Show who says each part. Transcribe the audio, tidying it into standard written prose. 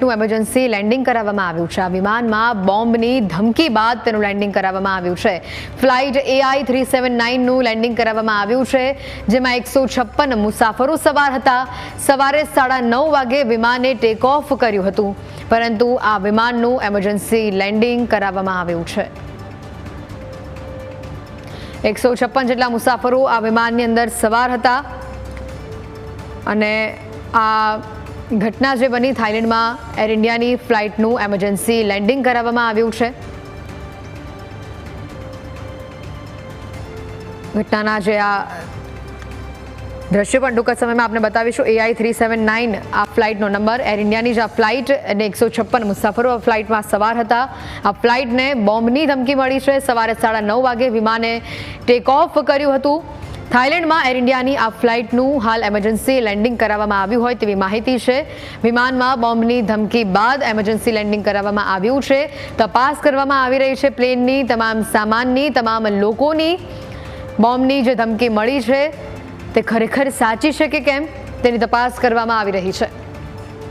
Speaker 1: ફ્લાઇટનું emergency landing કરાવવામાં આવ્યું છે। આ વિમાનમાં બોમ્બની ધમકી બાદ તેનું લેન્ડિંગ કરાવવામાં આવ્યું છે। ફ્લાઇટ AI 379નું લેન્ડિંગ કરાવવામાં આવ્યું છે, જેમાં 156 મુસાફરો સવાર હતા। સવારે 9:30 વાગે વિમાને ટેક ઓફ કર્યું હતું, પરંતુ આ વિમાનનું એમરજન્સી લેન્ડિંગ કરાવવામાં આવ્યું છે। 156 જેટલા મુસાફરો આ વિમાનની અંદર સવાર હતા અને આ ઘટના જે બની થાઇલેન્ડમાં એર ઇન્ડિયાની ફ્લાઇટનું એમરજન્સી લેન્ડિંગ કરાવવામાં આવ્યું છે। ઘટનાના જે આ દ્રશ્યો પણ ટૂંક સમયમાં આપણે બતાવીશું। AI 379 આ ફ્લાઇટનો નંબર, એર ઇન્ડિયાની જ આ ફ્લાઇટ અને 156 મુસાફરો આ ફ્લાઇટમાં સવાર હતા। આ ફ્લાઇટને બોમ્બની ધમકી મળી છે। સવારે 9:30 વાગે વિમાને ટેક ઓફ કર્યું હતું। થાઇલેન્ડમાં એર ઇન્ડિયાની આ ફ્લાઇટનું હાલ એમરજન્સી લેન્ડિંગ કરાવવામાં આવ્યું હોય તેવી માહિતી છે। વિમાનમાં બોમ્બની ધમકી બાદ એમરજન્સી લેન્ડિંગ કરાવવામાં આવ્યું છે। તપાસ કરવામાં આવી રહી છે પ્લેનની તમામ સામાનની, તમામ લોકોની। બોમ્બની જે ધમકી મળી છે તે ખરેખર સાચી છે કે કેમ તેની તપાસ કરવામાં આવી રહી છે।